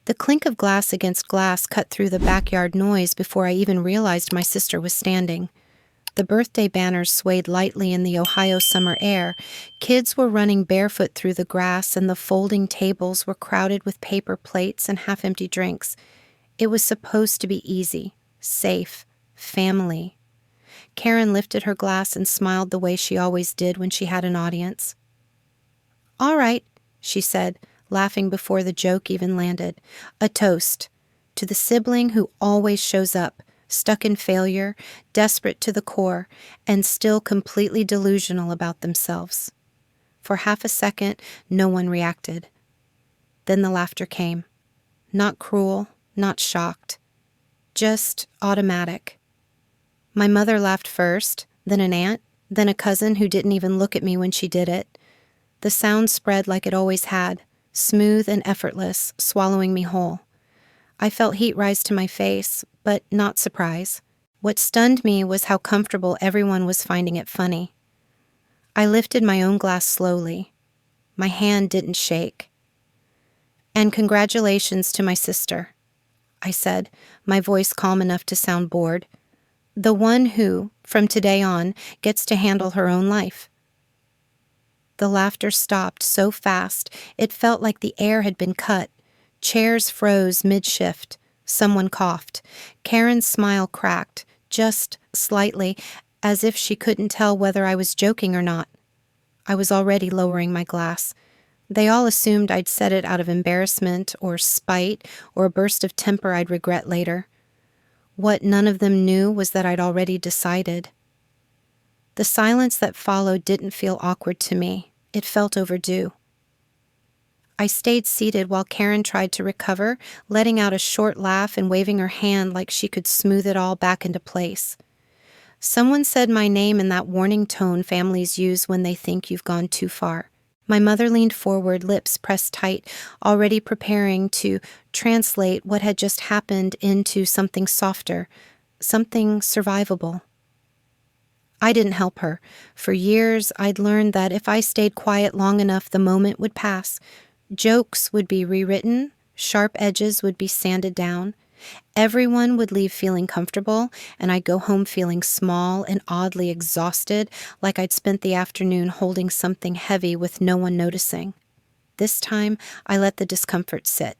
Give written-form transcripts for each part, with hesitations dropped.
The clink of glass against glass cut through the backyard noise before I even realized my sister was standing. The birthday banners swayed lightly in the Ohio summer air. Kids were running barefoot through the grass, and the folding tables were crowded with paper plates and half-empty drinks. It was supposed to be easy, safe, family. Karen lifted her glass and smiled the way she always did when she had an audience. "All right," she said, laughing before the joke even landed. "A toast to the sibling who always shows up, stuck in failure, desperate to the core, and still completely delusional about themselves." For half a second, no one reacted. Then the laughter came. Not cruel, not shocked. Just automatic. My mother laughed first, then an aunt, then a cousin who didn't even look at me when she did it. The sound spread like it always had, smooth and effortless, swallowing me whole. I felt heat rise to my face, but not surprise. What stunned me was how comfortable everyone was finding it funny. I lifted my own glass slowly. My hand didn't shake. "And congratulations to my sister," I said, my voice calm enough to sound bored. "The one who, from today on, gets to handle her own life." The laughter stopped so fast, it felt like the air had been cut. Chairs froze mid-shift. Someone coughed. Karen's smile cracked, just slightly, as if she couldn't tell whether I was joking or not. I was already lowering my glass. They all assumed I'd said it out of embarrassment or spite or a burst of temper I'd regret later. What none of them knew was that I'd already decided. The silence that followed didn't feel awkward to me. It felt overdue. I stayed seated while Karen tried to recover, letting out a short laugh and waving her hand like she could smooth it all back into place. Someone said my name in that warning tone families use when they think you've gone too far. My mother leaned forward, lips pressed tight, already preparing to translate what had just happened into something softer, something survivable. I didn't help her. For years, I'd learned that if I stayed quiet long enough, the moment would pass. Jokes would be rewritten, sharp edges would be sanded down. Everyone would leave feeling comfortable, and I'd go home feeling small and oddly exhausted, like I'd spent the afternoon holding something heavy with no one noticing. This time, I let the discomfort sit.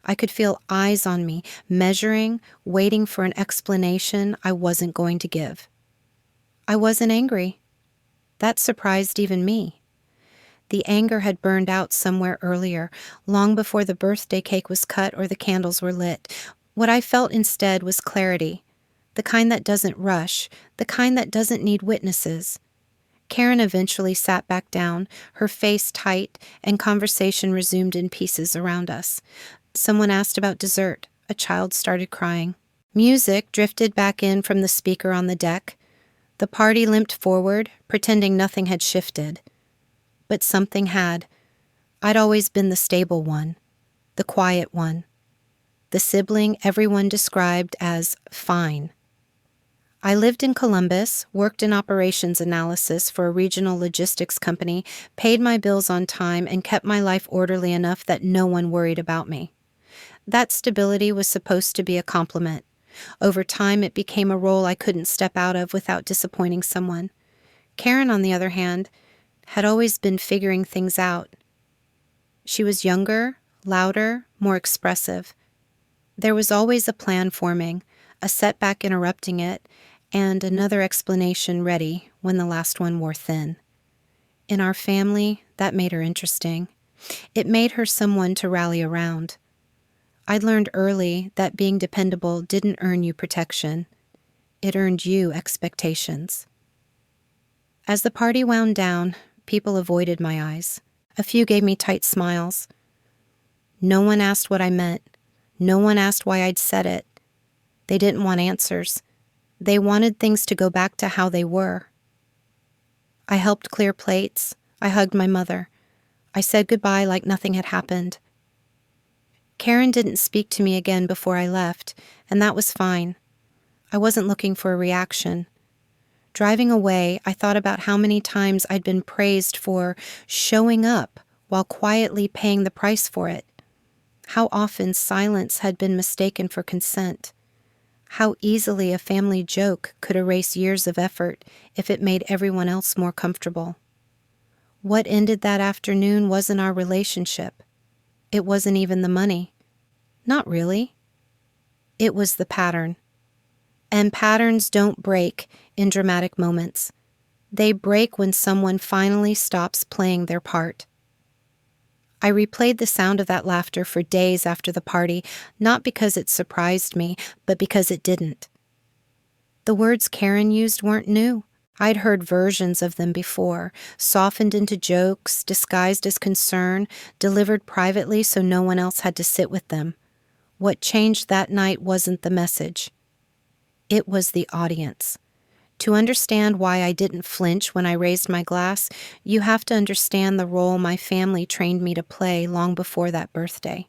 I could feel eyes on me, measuring, waiting for an explanation I wasn't going to give. I wasn't angry. That surprised even me. The anger had burned out somewhere earlier, long before the birthday cake was cut or the candles were lit. What I felt instead was clarity, the kind that doesn't rush, the kind that doesn't need witnesses. Karen eventually sat back down, her face tight, and conversation resumed in pieces around us. Someone asked about dessert. A child started crying. Music drifted back in from the speaker on the deck. The party limped forward, pretending nothing had shifted. But something had. I'd always been the stable one, the quiet one, the sibling everyone described as fine. I lived in Columbus, worked in operations analysis for a regional logistics company, paid my bills on time, and kept my life orderly enough that no one worried about me. That stability was supposed to be a compliment. Over time, it became a role I couldn't step out of without disappointing someone. Karen, on the other hand, had always been figuring things out. She was younger, louder, more expressive. There was always a plan forming, a setback interrupting it, and another explanation ready when the last one wore thin. In our family, that made her interesting. It made her someone to rally around. I'd learned early that being dependable didn't earn you protection. It earned you expectations. As the party wound down, people avoided my eyes. A few gave me tight smiles. No one asked what I meant. No one asked why I'd said it. They didn't want answers. They wanted things to go back to how they were. I helped clear plates. I hugged my mother. I said goodbye like nothing had happened. Karen didn't speak to me again before I left, and that was fine. I wasn't looking for a reaction. Driving away, I thought about how many times I'd been praised for showing up while quietly paying the price for it. How often silence had been mistaken for consent. How easily a family joke could erase years of effort if it made everyone else more comfortable. What ended that afternoon wasn't our relationship. It wasn't even the money. Not really. It was the pattern. And patterns don't break in dramatic moments. They break when someone finally stops playing their part. I replayed the sound of that laughter for days after the party, not because it surprised me, but because it didn't. The words Karen used weren't new. I'd heard versions of them before, softened into jokes, disguised as concern, delivered privately so no one else had to sit with them. What changed that night wasn't the message. It was the audience. To understand why I didn't flinch when I raised my glass, you have to understand the role my family trained me to play long before that birthday.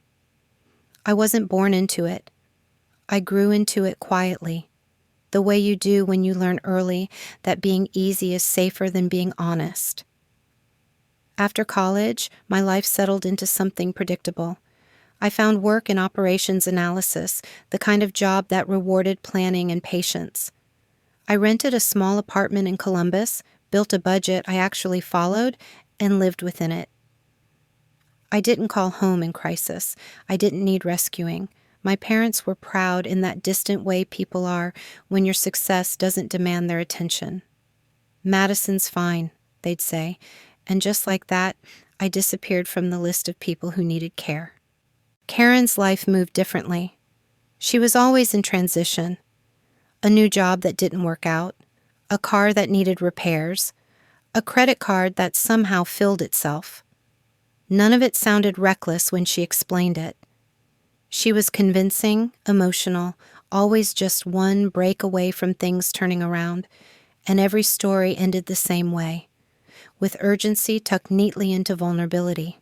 I wasn't born into it. I grew into it quietly, the way you do when you learn early that being easy is safer than being honest. After college, my life settled into something predictable. I found work in operations analysis, the kind of job that rewarded planning and patience. I rented a small apartment in Columbus, built a budget I actually followed, and lived within it. I didn't call home in crisis. I didn't need rescuing. My parents were proud in that distant way people are when your success doesn't demand their attention. Madison's fine, they'd say, and just like that, I disappeared from the list of people who needed care. Karen's life moved differently. She was always in transition. A new job that didn't work out, a car that needed repairs, a credit card that somehow filled itself. None of it sounded reckless when she explained it. She was convincing, emotional, always just one break away from things turning around, and every story ended the same way, with urgency tucked neatly into vulnerability.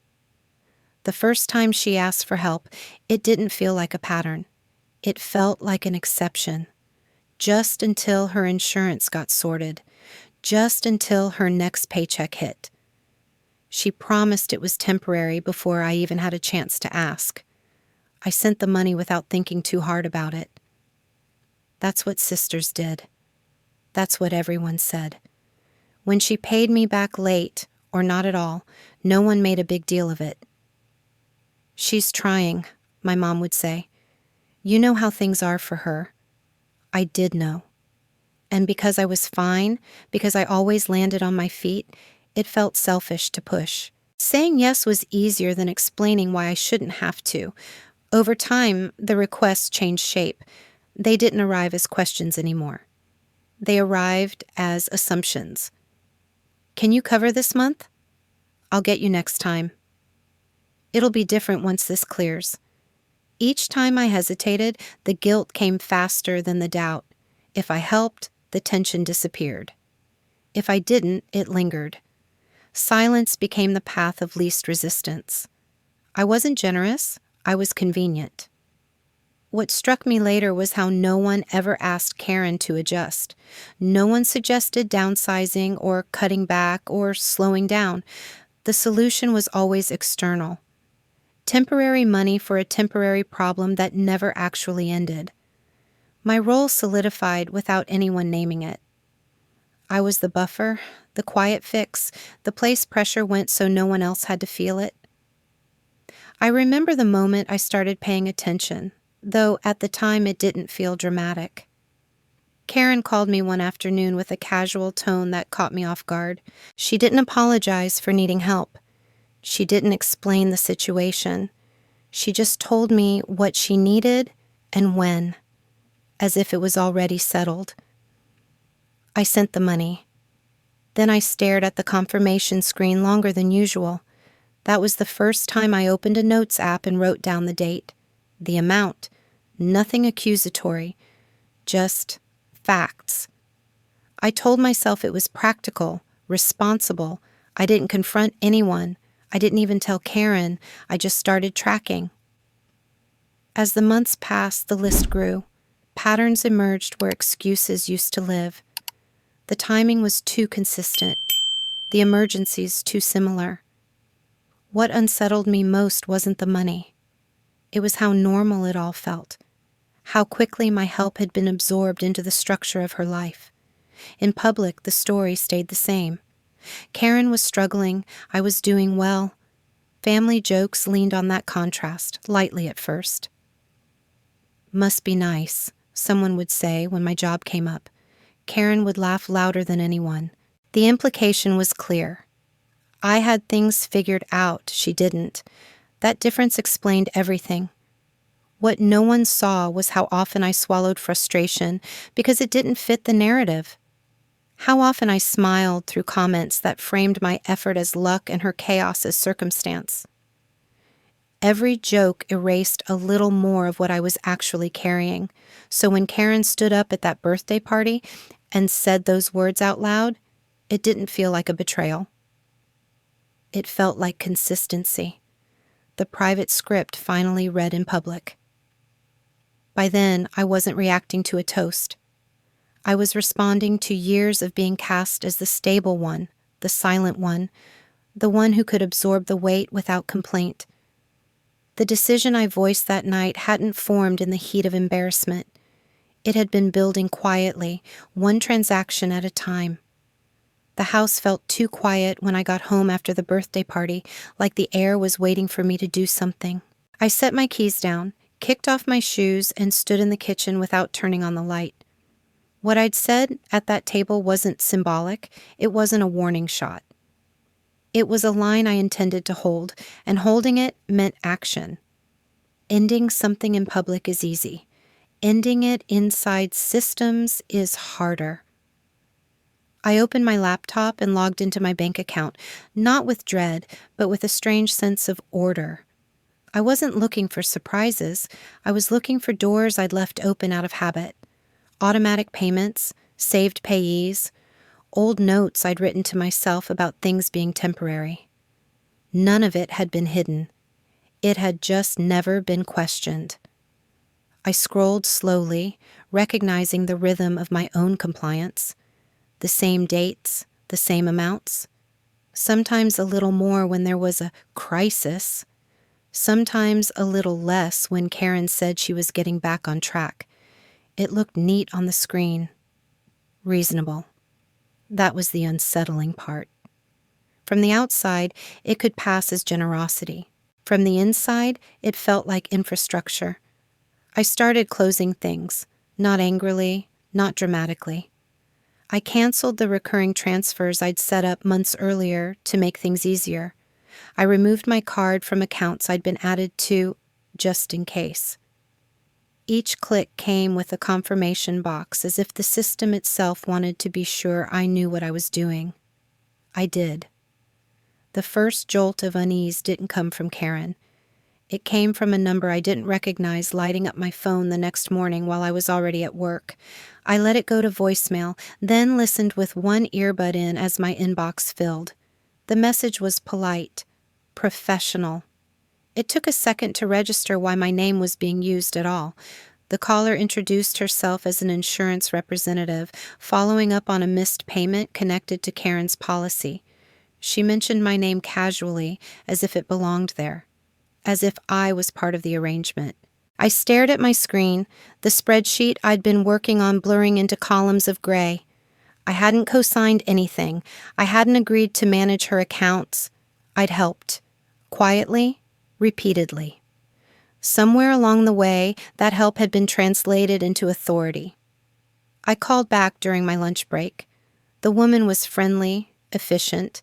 The first time she asked for help, it didn't feel like a pattern. It felt like an exception. Just until her insurance got sorted, just until her next paycheck hit. She promised it was temporary before I even had a chance to ask. I sent the money without thinking too hard about it. That's what sisters did. That's what everyone said. When she paid me back late, or not at all, no one made a big deal of it. She's trying, my mom would say. You know how things are for her. I did know. And because I was fine, because I always landed on my feet, it felt selfish to push. Saying yes was easier than explaining why I shouldn't have to. Over time, the requests changed shape. They didn't arrive as questions anymore. They arrived as assumptions. Can you cover this month? I'll get you next time. It'll be different once this clears. Each time I hesitated, the guilt came faster than the doubt. If I helped, the tension disappeared. If I didn't, it lingered. Silence became the path of least resistance. I wasn't generous, I was convenient. What struck me later was how no one ever asked Karen to adjust. No one suggested downsizing or cutting back or slowing down. The solution was always external. Temporary money for a temporary problem that never actually ended. My role solidified without anyone naming it. I was the buffer, the quiet fix, the place pressure went so no one else had to feel it. I remember the moment I started paying attention, though at the time it didn't feel dramatic. Karen called me one afternoon with a casual tone that caught me off guard. She didn't apologize for needing help. She didn't explain the situation. She just told me what she needed and when, as if it was already settled. I sent the money. Then I stared at the confirmation screen longer than usual. That was the first time I opened a notes app and wrote down the date, the amount, nothing accusatory, just facts. I told myself it was practical, responsible. I didn't confront anyone. I didn't even tell Karen. I just started tracking. As the months passed, the list grew. Patterns emerged where excuses used to live. The timing was too consistent. The emergencies too similar. What unsettled me most wasn't the money. It was how normal it all felt, how quickly my help had been absorbed into the structure of her life. In public, the story stayed the same. Karen was struggling, I was doing well. Family jokes leaned on that contrast, lightly at first. "Must be nice," someone would say when my job came up. Karen would laugh louder than anyone. The implication was clear. I had things figured out, she didn't. That difference explained everything. What no one saw was how often I swallowed frustration because it didn't fit the narrative. How often I smiled through comments that framed my effort as luck and her chaos as circumstance. Every joke erased a little more of what I was actually carrying, so when Karen stood up at that birthday party and said those words out loud, it didn't feel like a betrayal. It felt like consistency. The private script finally read in public. By then, I wasn't reacting to a toast. I was responding to years of being cast as the stable one, the silent one, the one who could absorb the weight without complaint. The decision I voiced that night hadn't formed in the heat of embarrassment. It had been building quietly, one transaction at a time. The house felt too quiet when I got home after the birthday party, like the air was waiting for me to do something. I set my keys down, kicked off my shoes, and stood in the kitchen without turning on the light. What I'd said at that table wasn't symbolic, it wasn't a warning shot. It was a line I intended to hold, and holding it meant action. Ending something in public is easy. Ending it inside systems is harder. I opened my laptop and logged into my bank account, not with dread, but with a strange sense of order. I wasn't looking for surprises. I was looking for doors I'd left open out of habit. Automatic payments, saved payees, old notes I'd written to myself about things being temporary. None of it had been hidden. It had just never been questioned. I scrolled slowly, recognizing the rhythm of my own compliance. The same dates, the same amounts. Sometimes a little more when there was a crisis. Sometimes a little less when Karen said she was getting back on track. It looked neat on the screen. Reasonable. That was the unsettling part. From the outside, it could pass as generosity. From the inside, it felt like infrastructure. I started closing things, not angrily, not dramatically. I canceled the recurring transfers I'd set up months earlier to make things easier. I removed my card from accounts I'd been added to just in case. Each click came with a confirmation box, as if the system itself wanted to be sure I knew what I was doing. I did. The first jolt of unease didn't come from Karen. It came from a number I didn't recognize lighting up my phone the next morning while I was already at work. I let it go to voicemail, then listened with one earbud in as my inbox filled. The message was polite, professional. It took a second to register why my name was being used at all. The caller introduced herself as an insurance representative, following up on a missed payment connected to Karen's policy. She mentioned my name casually, as if it belonged there, as if I was part of the arrangement. I stared at my screen, the spreadsheet I'd been working on blurring into columns of gray. I hadn't co-signed anything. I hadn't agreed to manage her accounts. I'd helped. Quietly, repeatedly. Somewhere along the way, that help had been translated into authority. I called back during my lunch break. The woman was friendly, efficient.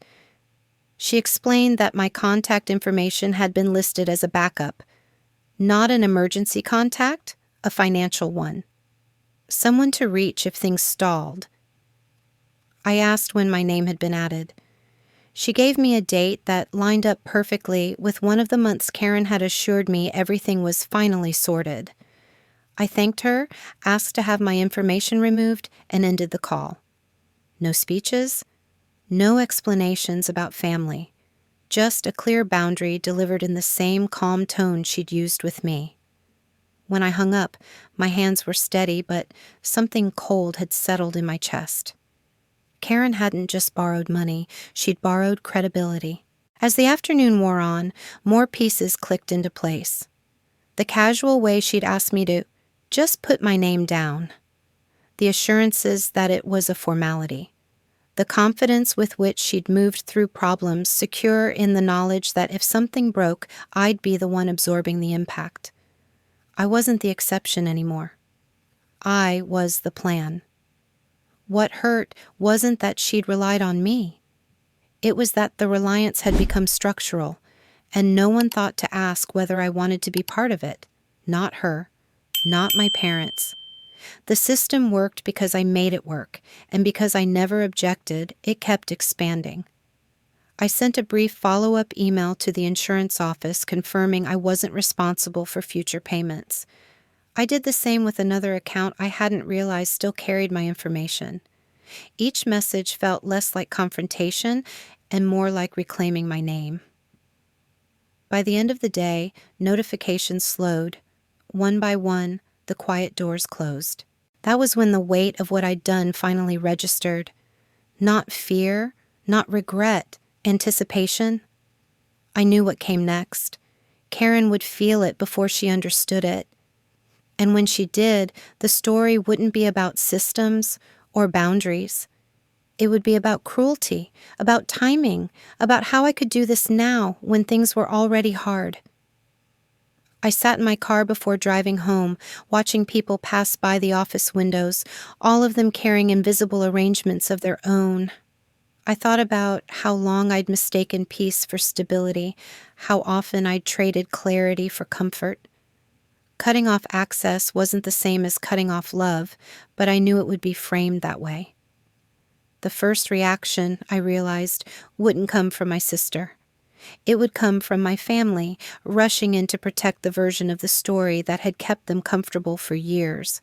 She explained that my contact information had been listed as a backup. Not an emergency contact, a financial one. Someone to reach if things stalled. I asked when my name had been added. She gave me a date that lined up perfectly with one of the months Karen had assured me everything was finally sorted. I thanked her, asked to have my information removed, and ended the call. No speeches, no explanations about family, just a clear boundary delivered in the same calm tone she'd used with me. When I hung up, my hands were steady, but something cold had settled in my chest. Karen hadn't just borrowed money, she'd borrowed credibility. As the afternoon wore on, more pieces clicked into place. The casual way she'd asked me to just put my name down. The assurances that it was a formality. The confidence with which she'd moved through problems, secure in the knowledge that if something broke, I'd be the one absorbing the impact. I wasn't the exception anymore. I was the plan. What hurt wasn't that she'd relied on me. It was that the reliance had become structural, and no one thought to ask whether I wanted to be part of it. Not her, not my parents. The system worked because I made it work, and because I never objected, it kept expanding. I sent a brief follow-up email to the insurance office confirming I wasn't responsible for future payments. I did the same with another account I hadn't realized still carried my information. Each message felt less like confrontation and more like reclaiming my name. By the end of the day, notifications slowed. One by one, the quiet doors closed. That was when the weight of what I'd done finally registered. Not fear, not regret, anticipation. I knew what came next. Karen would feel it before she understood it. And when she did, the story wouldn't be about systems or boundaries. It would be about cruelty, about timing, about how I could do this now when things were already hard. I sat in my car before driving home, watching people pass by the office windows, all of them carrying invisible arrangements of their own. I thought about how long I'd mistaken peace for stability, how often I'd traded clarity for comfort. Cutting off access wasn't the same as cutting off love, but I knew it would be framed that way. The first reaction, I realized, wouldn't come from my sister. It would come from my family, rushing in to protect the version of the story that had kept them comfortable for years.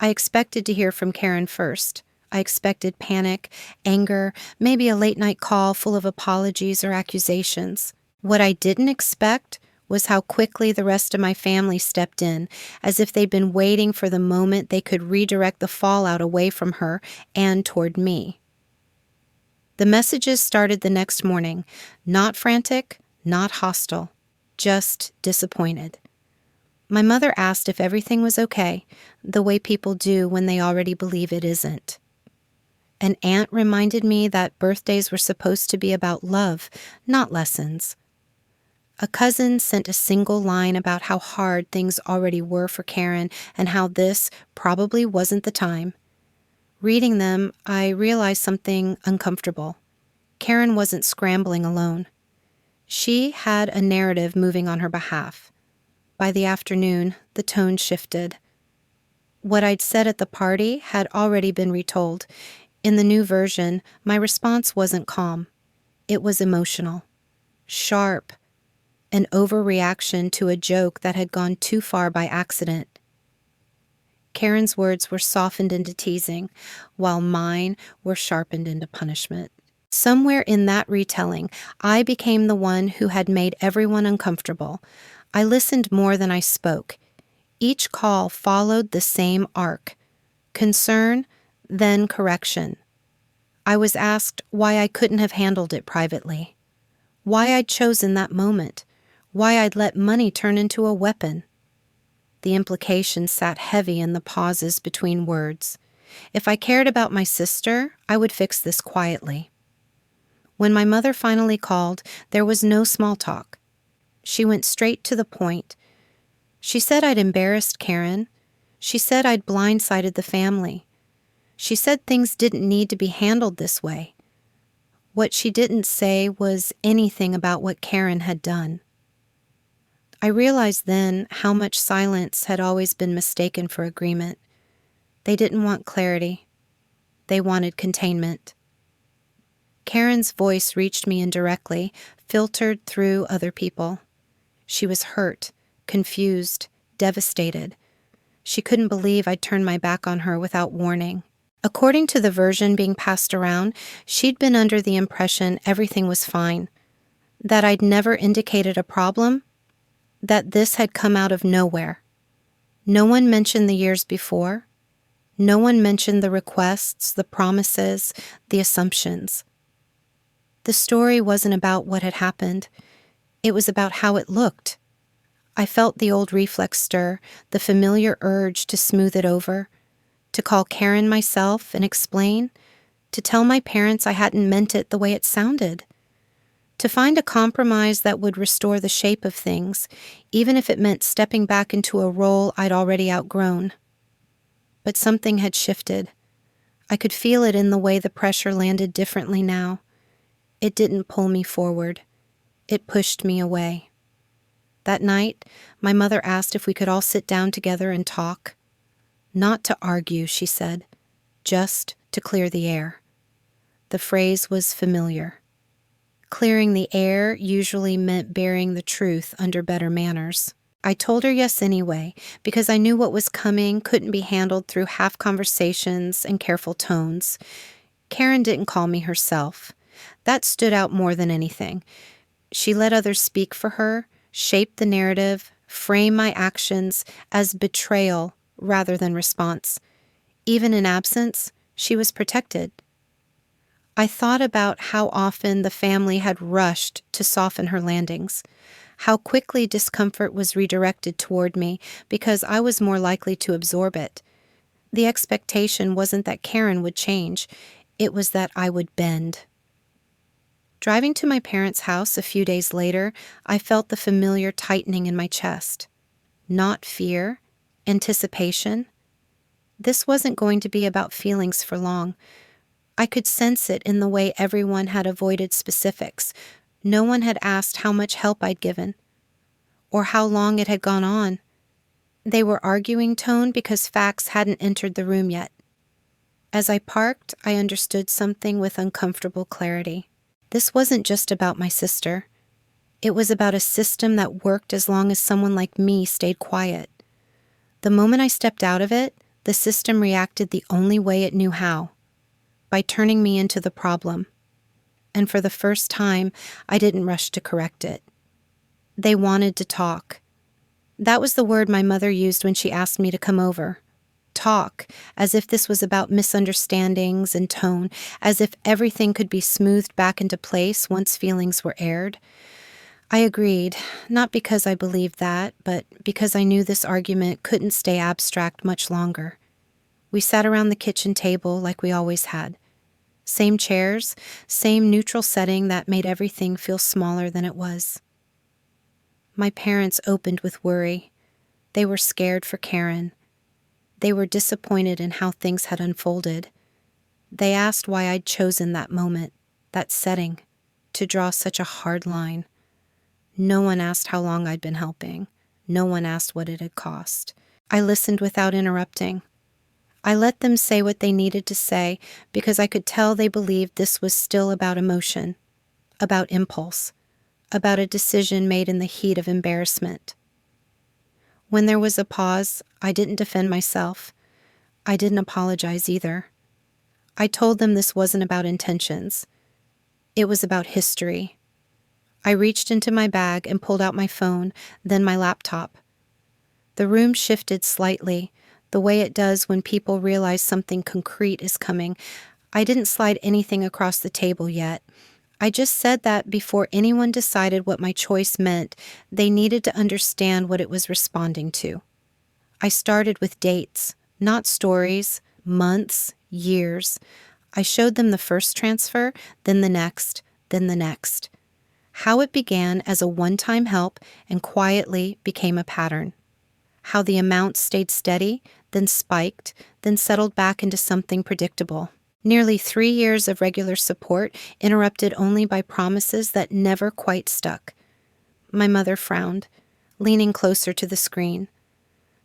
I expected to hear from Karen first. I expected panic, anger, maybe a late-night call full of apologies or accusations. What I didn't expect was how quickly the rest of my family stepped in, as if they'd been waiting for the moment they could redirect the fallout away from her and toward me. The messages started the next morning, not frantic, not hostile, just disappointed. My mother asked if everything was okay, the way people do when they already believe it isn't. An aunt reminded me that birthdays were supposed to be about love, not lessons. A cousin sent a single line about how hard things already were for Karen and how this probably wasn't the time. Reading them, I realized something uncomfortable. Karen wasn't scrambling alone. She had a narrative moving on her behalf. By the afternoon, the tone shifted. What I'd said at the party had already been retold. In the new version, my response wasn't calm. It was emotional, sharp, an overreaction to a joke that had gone too far by accident. Karen's words were softened into teasing, while mine were sharpened into punishment. Somewhere in that retelling, I became the one who had made everyone uncomfortable. I listened more than I spoke. Each call followed the same arc. Concern, then correction. I was asked why I couldn't have handled it privately. Why I'd chosen that moment. Why I'd let money turn into a weapon. The implications sat heavy in the pauses between words. If I cared about my sister, I would fix this quietly. When my mother finally called, there was no small talk. She went straight to the point. She said I'd embarrassed Karen. She said I'd blindsided the family. She said things didn't need to be handled this way. What she didn't say was anything about what Karen had done. I realized then how much silence had always been mistaken for agreement. They didn't want clarity. They wanted containment. Karen's voice reached me indirectly, filtered through other people. She was hurt, confused, devastated. She couldn't believe I'd turned my back on her without warning. According to the version being passed around, she'd been under the impression everything was fine, that I'd never indicated a problem, that this had come out of nowhere. No one mentioned the years before. No one mentioned the requests, the promises, the assumptions. The story wasn't about what had happened. It was about how it looked. I felt the old reflex stir, the familiar urge to smooth it over, to call Karen myself and explain, to tell my parents I hadn't meant it the way it sounded, to find a compromise that would restore the shape of things, even if it meant stepping back into a role I'd already outgrown. But something had shifted. I could feel it in the way the pressure landed differently now. It didn't pull me forward. It pushed me away. That night, my mother asked if we could all sit down together and talk. Not to argue, she said, just to clear the air. The phrase was familiar. Clearing the air usually meant burying the truth under better manners. I told her yes anyway, because I knew what was coming couldn't be handled through half conversations and careful tones. Karen didn't call me herself. That stood out more than anything. She let others speak for her, shape the narrative, frame my actions as betrayal rather than response. Even in absence, she was protected. I thought about how often the family had rushed to soften her landings, how quickly discomfort was redirected toward me because I was more likely to absorb it. The expectation wasn't that Karen would change, it was that I would bend. Driving to my parents' house a few days later, I felt the familiar tightening in my chest. Not fear, anticipation. This wasn't going to be about feelings for long. I could sense it in the way everyone had avoided specifics. No one had asked how much help I'd given, or how long it had gone on. They were arguing tone because facts hadn't entered the room yet. As I parked, I understood something with uncomfortable clarity. This wasn't just about my sister. It was about a system that worked as long as someone like me stayed quiet. The moment I stepped out of it, the system reacted the only way it knew how, by turning me into the problem. And for the first time, I didn't rush to correct it. They wanted to talk. That was the word my mother used when she asked me to come over. Talk, as if this was about misunderstandings and tone, as if everything could be smoothed back into place once feelings were aired. I agreed, not because I believed that, but because I knew this argument couldn't stay abstract much longer. We sat around the kitchen table like we always had. Same chairs, same neutral setting that made everything feel smaller than it was. My parents opened with worry. They were scared for Karen. They were disappointed in how things had unfolded. They asked why I'd chosen that moment, that setting, to draw such a hard line. No one asked how long I'd been helping. No one asked what it had cost. I listened without interrupting. I let them say what they needed to say because I could tell they believed this was still about emotion, about impulse, about a decision made in the heat of embarrassment. When there was a pause, I didn't defend myself. I didn't apologize either. I told them this wasn't about intentions. It was about history. I reached into my bag and pulled out my phone, then my laptop. The room shifted slightly, the way it does when people realize something concrete is coming. I didn't slide anything across the table yet. I just said that before anyone decided what my choice meant, they needed to understand what it was responding to. I started with dates, not stories, months, years. I showed them the first transfer, then the next, then the next. How it began as a one-time help and quietly became a pattern. How the amount stayed steady, then spiked, then settled back into something predictable. Nearly 3 years of regular support interrupted only by promises that never quite stuck. My mother frowned, leaning closer to the screen.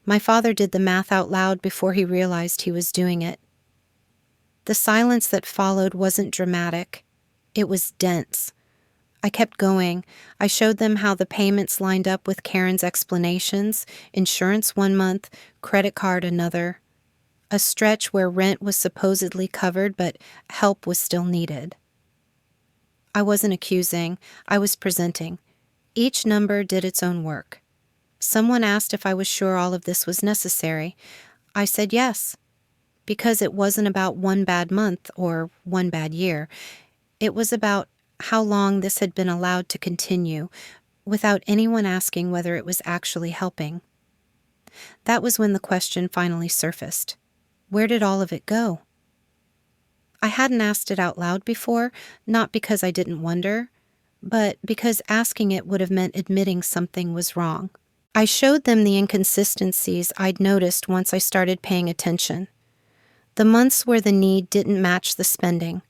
My father did the math out loud before he realized he was doing it. The silence that followed wasn't dramatic. It was dense. I kept going. I showed them how the payments lined up with Karen's explanations, insurance 1 month, credit card another. A stretch where rent was supposedly covered, but help was still needed. I wasn't accusing, I was presenting. Each number did its own work. Someone asked if I was sure all of this was necessary. I said yes, because it wasn't about one bad month or one bad year. It was about how long this had been allowed to continue, without anyone asking whether it was actually helping. That was when the question finally surfaced. Where did all of it go? I hadn't asked it out loud before, not because I didn't wonder, but because asking it would have meant admitting something was wrong. I showed them the inconsistencies I'd noticed once I started paying attention. The months where the need didn't match the spending.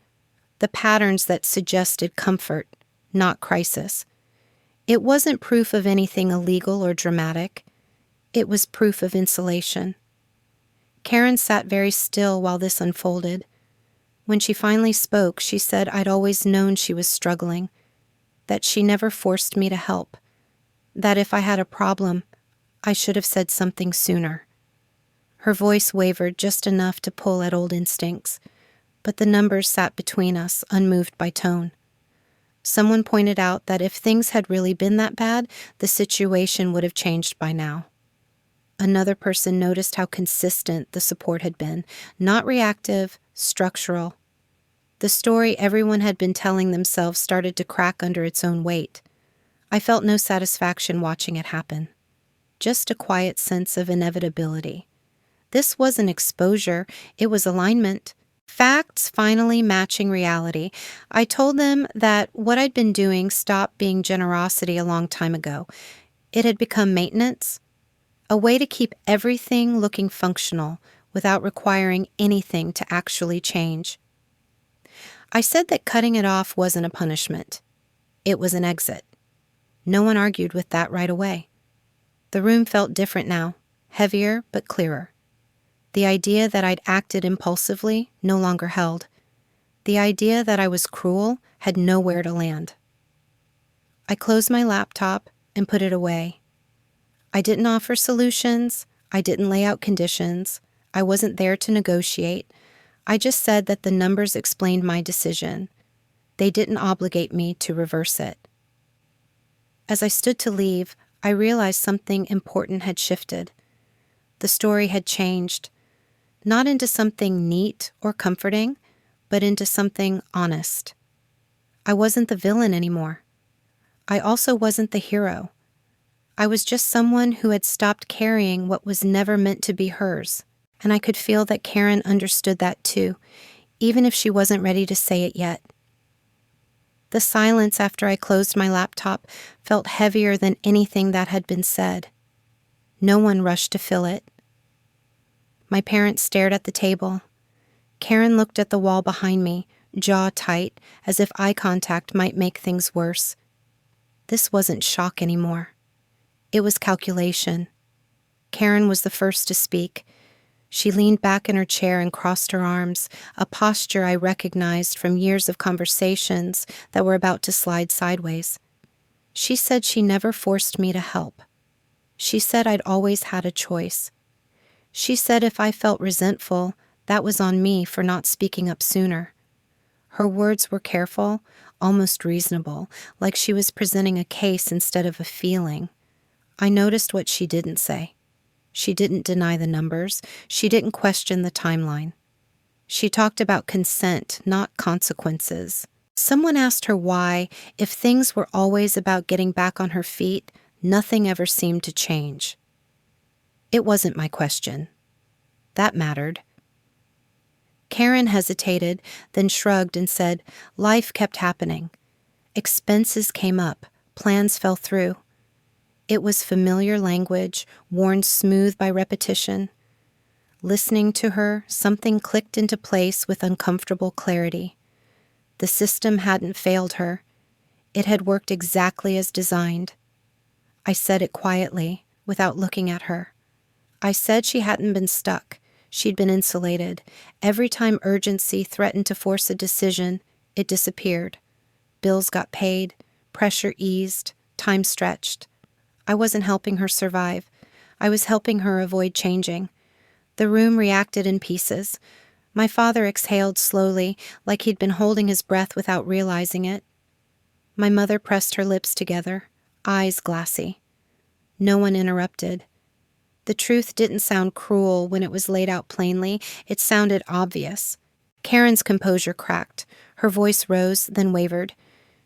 The patterns that suggested comfort, not crisis. It wasn't proof of anything illegal or dramatic. It was proof of insulation. Karen sat very still while this unfolded. When she finally spoke, she said I'd always known she was struggling, that she never forced me to help, that if I had a problem, I should have said something sooner. Her voice wavered just enough to pull at old instincts, but the numbers sat between us, unmoved by tone. Someone pointed out that if things had really been that bad, the situation would have changed by now. Another person noticed how consistent the support had been, not reactive, structural. The story everyone had been telling themselves started to crack under its own weight. I felt no satisfaction watching it happen, just a quiet sense of inevitability. This wasn't exposure, it was alignment. Facts finally matching reality. I told them that what I'd been doing stopped being generosity a long time ago. It had become maintenance, a way to keep everything looking functional without requiring anything to actually change. I said that cutting it off wasn't a punishment. It was an exit. No one argued with that right away. The room felt different now, heavier but clearer. The idea that I'd acted impulsively no longer held. The idea that I was cruel had nowhere to land. I closed my laptop and put it away. I didn't offer solutions. I didn't lay out conditions. I wasn't there to negotiate. I just said that the numbers explained my decision. They didn't obligate me to reverse it. As I stood to leave, I realized something important had shifted. The story had changed. Not into something neat or comforting, but into something honest. I wasn't the villain anymore. I also wasn't the hero. I was just someone who had stopped carrying what was never meant to be hers, and I could feel that Karen understood that too, even if she wasn't ready to say it yet. The silence after I closed my laptop felt heavier than anything that had been said. No one rushed to fill it. My parents stared at the table. Karen looked at the wall behind me, jaw tight, as if eye contact might make things worse. This wasn't shock anymore. It was calculation. Karen was the first to speak. She leaned back in her chair and crossed her arms, a posture I recognized from years of conversations that were about to slide sideways. She said she never forced me to help. She said I'd always had a choice. She said if I felt resentful, that was on me for not speaking up sooner. Her words were careful, almost reasonable, like she was presenting a case instead of a feeling. I noticed what she didn't say. She didn't deny the numbers. She didn't question the timeline. She talked about consent, not consequences. Someone asked her why, if things were always about getting back on her feet, nothing ever seemed to change. It wasn't my question. That mattered. Karen hesitated, then shrugged and said, life kept happening. Expenses came up. Plans fell through. It was familiar language, worn smooth by repetition. Listening to her, something clicked into place with uncomfortable clarity. The system hadn't failed her. It had worked exactly as designed. I said it quietly, without looking at her. I said she hadn't been stuck. She'd been insulated. Every time urgency threatened to force a decision, it disappeared. Bills got paid, pressure eased, time stretched. I wasn't helping her survive. I was helping her avoid changing. The room reacted in pieces. My father exhaled slowly, like he'd been holding his breath without realizing it. My mother pressed her lips together, eyes glassy. No one interrupted. The truth didn't sound cruel when it was laid out plainly. It sounded obvious. Karen's composure cracked. Her voice rose, then wavered.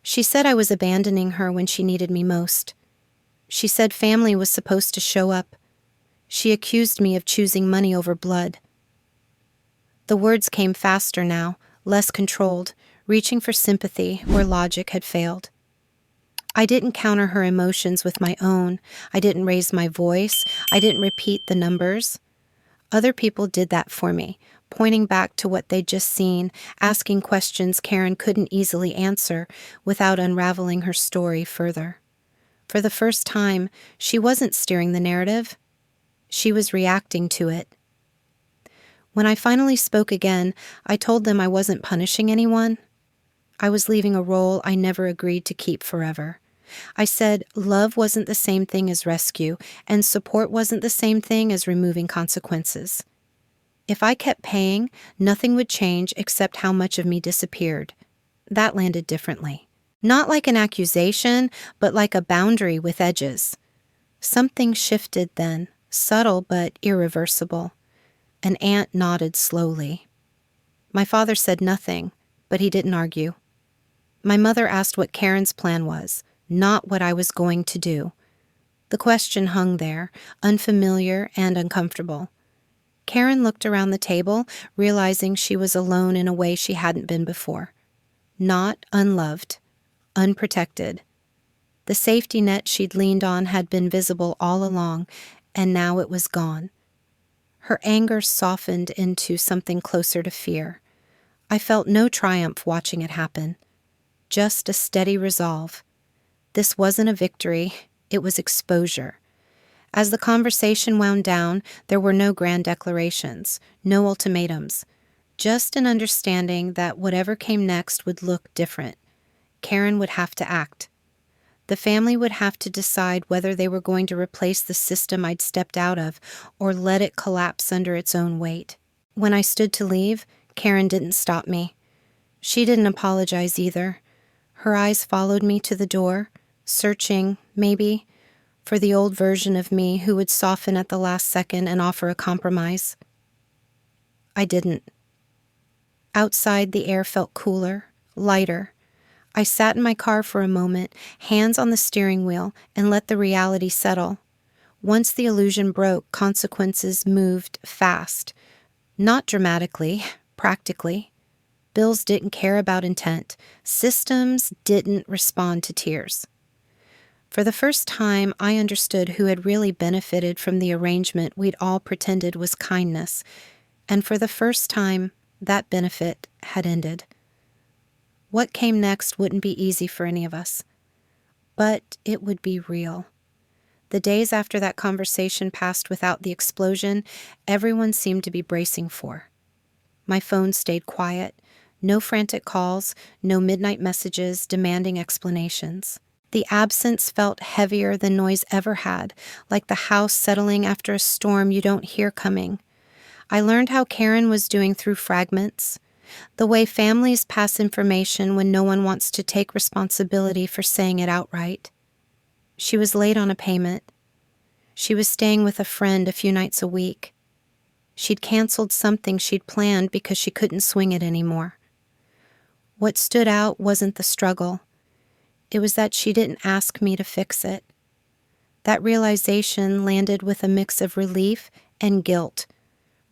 She said I was abandoning her when she needed me most. She said family was supposed to show up. She accused me of choosing money over blood. The words came faster now, less controlled, reaching for sympathy where logic had failed. I didn't counter her emotions with my own. I didn't raise my voice. I didn't repeat the numbers. Other people did that for me, pointing back to what they'd just seen, asking questions Karen couldn't easily answer without unraveling her story further. For the first time, she wasn't steering the narrative. She was reacting to it. When I finally spoke again, I told them I wasn't punishing anyone. I was leaving a role I never agreed to keep forever. I said love wasn't the same thing as rescue, and support wasn't the same thing as removing consequences. If I kept paying, nothing would change except how much of me disappeared. That landed differently. Not like an accusation, but like a boundary with edges. Something shifted then, subtle but irreversible. An aunt nodded slowly. My father said nothing, but he didn't argue. My mother asked what Karen's plan was, not what I was going to do. The question hung there, unfamiliar and uncomfortable. Karen looked around the table, realizing she was alone in a way she hadn't been before. Not unloved, unprotected. The safety net she'd leaned on had been visible all along, and now it was gone. Her anger softened into something closer to fear. I felt no triumph watching it happen, just a steady resolve. This wasn't a victory, it was exposure. As the conversation wound down, there were no grand declarations, no ultimatums, just an understanding that whatever came next would look different. Karen would have to act. The family would have to decide whether they were going to replace the system I'd stepped out of or let it collapse under its own weight. When I stood to leave, Karen didn't stop me. She didn't apologize either. Her eyes followed me to the door, searching, maybe, for the old version of me who would soften at the last second and offer a compromise. I didn't. Outside, the air felt cooler, lighter. I sat in my car for a moment, hands on the steering wheel, and let the reality settle. Once the illusion broke, consequences moved fast. Not dramatically, practically. Bills didn't care about intent. Systems didn't respond to tears. For the first time, I understood who had really benefited from the arrangement we'd all pretended was kindness, and for the first time, that benefit had ended. What came next wouldn't be easy for any of us, but it would be real. The days after that conversation passed without the explosion, everyone seemed to be bracing for. My phone stayed quiet, no frantic calls, no midnight messages demanding explanations. The absence felt heavier than noise ever had, like the house settling after a storm you don't hear coming. I learned how Karen was doing through fragments, the way families pass information when no one wants to take responsibility for saying it outright. She was late on a payment. She was staying with a friend a few nights a week. She'd canceled something she'd planned because she couldn't swing it anymore. What stood out wasn't the struggle. It was that she didn't ask me to fix it. That realization landed with a mix of relief and guilt.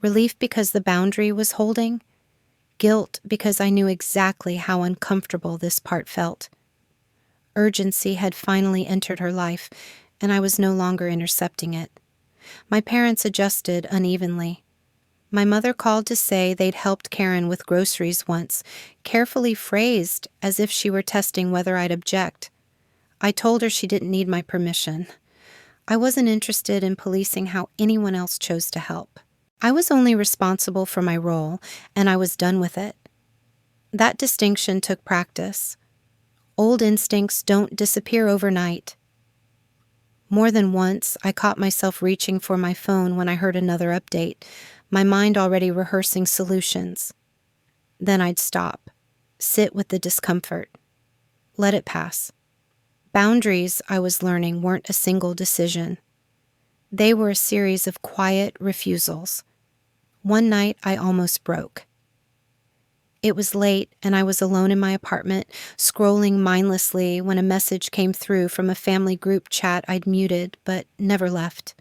Relief because the boundary was holding. Guilt because I knew exactly how uncomfortable this part felt. Urgency had finally entered her life, and I was no longer intercepting it. My parents adjusted unevenly. My mother called to say they'd helped Karen with groceries once, carefully phrased as if she were testing whether I'd object. I told her she didn't need my permission. I wasn't interested in policing how anyone else chose to help. I was only responsible for my role, and I was done with it. That distinction took practice. Old instincts don't disappear overnight. More than once, I caught myself reaching for my phone when I heard another update, my mind already rehearsing solutions. Then I'd stop, sit with the discomfort, let it pass. Boundaries, I was learning, weren't a single decision. They were a series of quiet refusals. One night, I almost broke. It was late, and I was alone in my apartment, scrolling mindlessly when a message came through from a family group chat I'd muted but never left.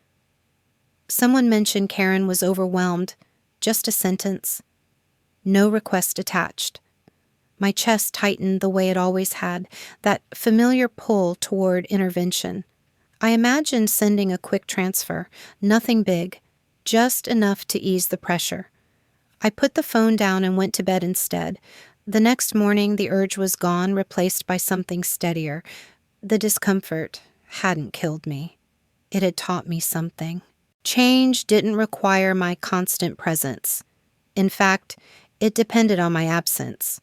Someone mentioned Karen was overwhelmed. Just a sentence. No request attached. My chest tightened the way it always had, that familiar pull toward intervention. I imagined sending a quick transfer, nothing big, just enough to ease the pressure. I put the phone down and went to bed instead. The next morning, the urge was gone, replaced by something steadier. The discomfort hadn't killed me. It had taught me something. Change didn't require my constant presence. In fact, it depended on my absence.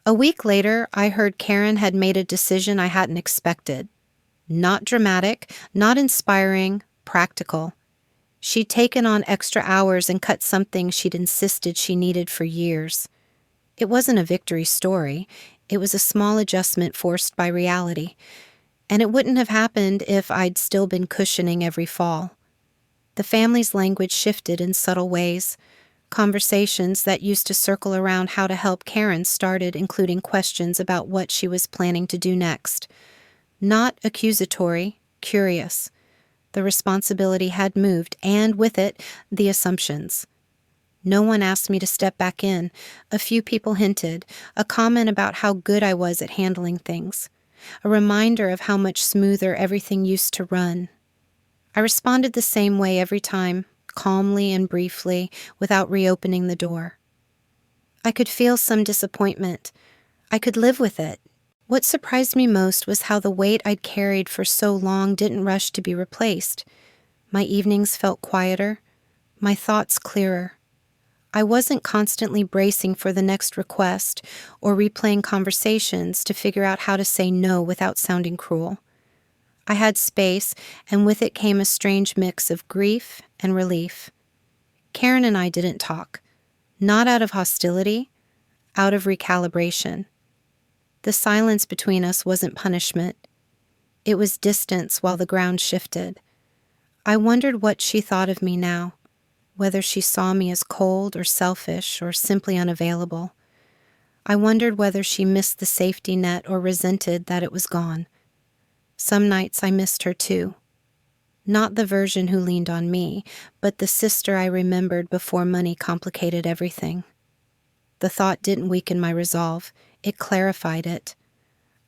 A week later, I heard Karen had made a decision I hadn't expected. Not dramatic, not inspiring, practical. She'd taken on extra hours and cut something she'd insisted she needed for years. It wasn't a victory story. It was a small adjustment forced by reality. And it wouldn't have happened if I'd still been cushioning every fall. The family's language shifted in subtle ways. Conversations that used to circle around how to help Karen started including questions about what she was planning to do next. Not accusatory, curious. The responsibility had moved, and with it, the assumptions. No one asked me to step back in. A few people hinted, a comment about how good I was at handling things, a reminder of how much smoother everything used to run. I responded the same way every time, calmly and briefly, without reopening the door. I could feel some disappointment. I could live with it. What surprised me most was how the weight I'd carried for so long didn't rush to be replaced. My evenings felt quieter, my thoughts clearer. I wasn't constantly bracing for the next request or replaying conversations to figure out how to say no without sounding cruel. I had space, and with it came a strange mix of grief and relief. Karen and I didn't talk, not out of hostility, out of recalibration. The silence between us wasn't punishment. It was distance while the ground shifted. I wondered what she thought of me now, whether she saw me as cold or selfish or simply unavailable. I wondered whether she missed the safety net or resented that it was gone. Some nights I missed her too. Not the version who leaned on me, but the sister I remembered before money complicated everything. The thought didn't weaken my resolve. It clarified it.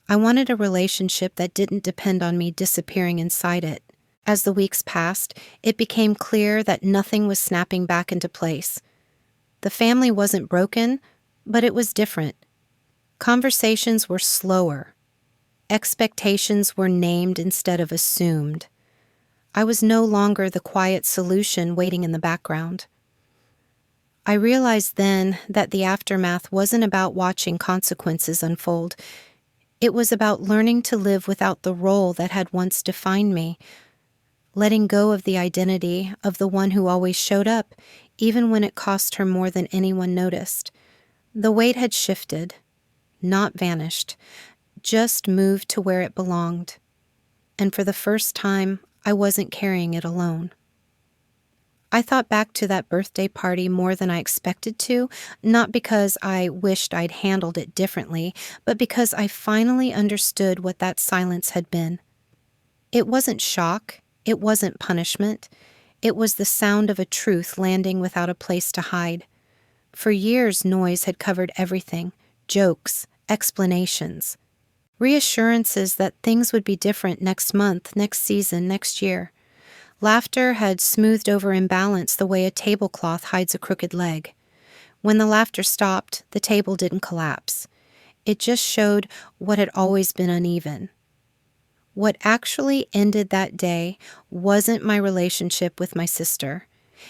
I wanted a relationship that didn't depend on me disappearing inside it. As the weeks passed, it became clear that nothing was snapping back into place. The family wasn't broken, but it was different. Conversations were slower. Expectations were named instead of assumed. I was no longer the quiet solution waiting in the background. I realized then that the aftermath wasn't about watching consequences unfold. It was about learning to live without the role that had once defined me, letting go of the identity of the one who always showed up, even when it cost her more than anyone noticed. The weight had shifted, not vanished, just moved to where it belonged. And for the first time, I wasn't carrying it alone. I thought back to that birthday party more than I expected to, not because I wished I'd handled it differently, but because I finally understood what that silence had been. It wasn't shock, it wasn't punishment, it was the sound of a truth landing without a place to hide. For years, noise had covered everything, jokes, explanations, reassurances that things would be different next month, next season, next year. Laughter had smoothed over imbalance the way a tablecloth hides a crooked leg. When the laughter stopped, the table didn't collapse. It just showed what had always been uneven. What actually ended that day wasn't my relationship with my sister.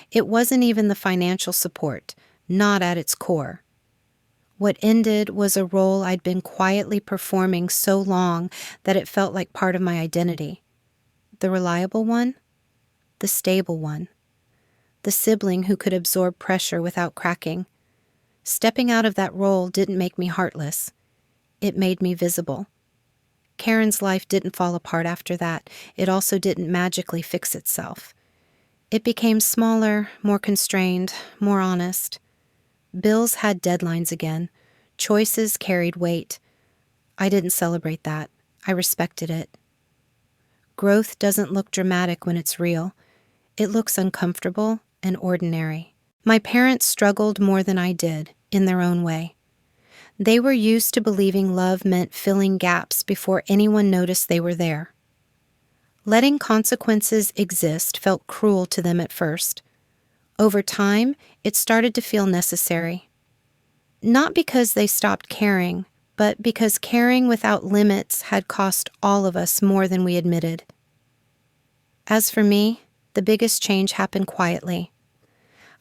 It wasn't even the financial support, not at its core. What ended was a role I'd been quietly performing so long that it felt like part of my identity. The reliable one, the stable one, the sibling who could absorb pressure without cracking. Stepping out of that role didn't make me heartless. It made me visible. Karen's life didn't fall apart after that. It also didn't magically fix itself. It became smaller, more constrained, more honest. Bills had deadlines again. Choices carried weight. I didn't celebrate that. I respected it. Growth doesn't look dramatic when it's real. It looks uncomfortable and ordinary. My parents struggled more than I did, in their own way. They were used to believing love meant filling gaps before anyone noticed they were there. Letting consequences exist felt cruel to them at first. Over time, it started to feel necessary. Not because they stopped caring, but because caring without limits had cost all of us more than we admitted. As for me, the biggest change happened quietly.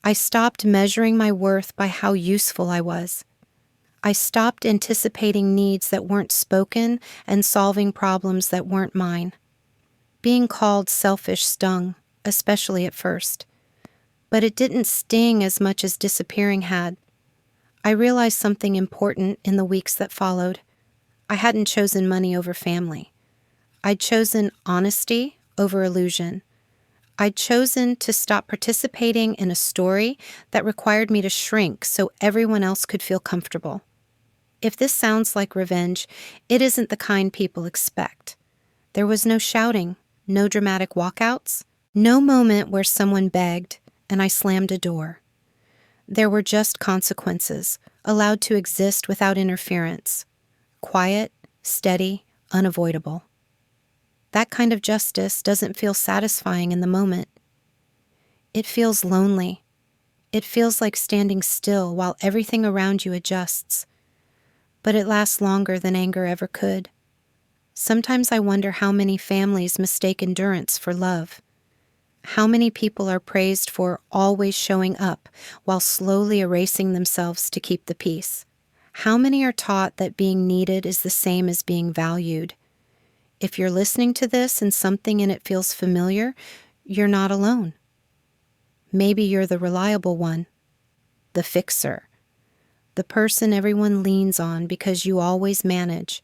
I stopped measuring my worth by how useful I was. I stopped anticipating needs that weren't spoken and solving problems that weren't mine. Being called selfish stung, especially at first. But it didn't sting as much as disappearing had. I realized something important in the weeks that followed. I hadn't chosen money over family. I'd chosen honesty over illusion. I'd chosen to stop participating in a story that required me to shrink so everyone else could feel comfortable. If this sounds like revenge, it isn't the kind people expect. There was no shouting, no dramatic walkouts, no moment where someone begged and I slammed a door. There were just consequences, allowed to exist without interference. Quiet, steady, unavoidable. That kind of justice doesn't feel satisfying in the moment. It feels lonely. It feels like standing still while everything around you adjusts. But it lasts longer than anger ever could. Sometimes I wonder how many families mistake endurance for love. How many people are praised for always showing up while slowly erasing themselves to keep the peace? How many are taught that being needed is the same as being valued? If you're listening to this and something in it feels familiar, you're not alone. Maybe you're the reliable one, the fixer, the person everyone leans on because you always manage.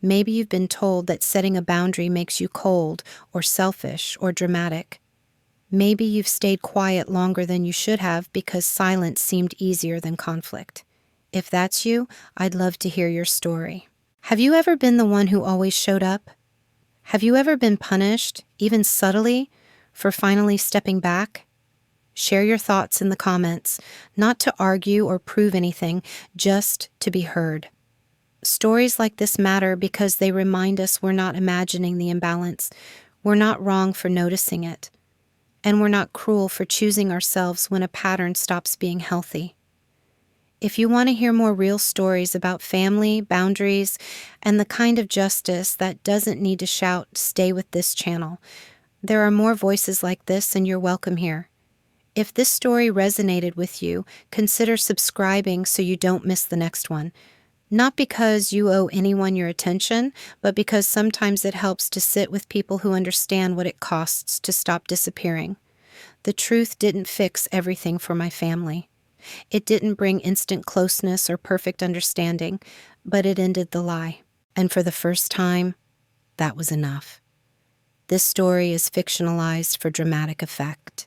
Maybe you've been told that setting a boundary makes you cold or selfish or dramatic. Maybe you've stayed quiet longer than you should have because silence seemed easier than conflict. If that's you, I'd love to hear your story. Have you ever been the one who always showed up? Have you ever been punished, even subtly, for finally stepping back? Share your thoughts in the comments, not to argue or prove anything, just to be heard. Stories like this matter because they remind us we're not imagining the imbalance, we're not wrong for noticing it, and we're not cruel for choosing ourselves when a pattern stops being healthy. If you want to hear more real stories about family, boundaries, and the kind of justice that doesn't need to shout, stay with this channel. There are more voices like this, and you're welcome here. If this story resonated with you, consider subscribing so you don't miss the next one. Not because you owe anyone your attention, but because sometimes it helps to sit with people who understand what it costs to stop disappearing. The truth didn't fix everything for my family. It didn't bring instant closeness or perfect understanding, but it ended the lie. And for the first time, that was enough. This story is fictionalized for dramatic effect.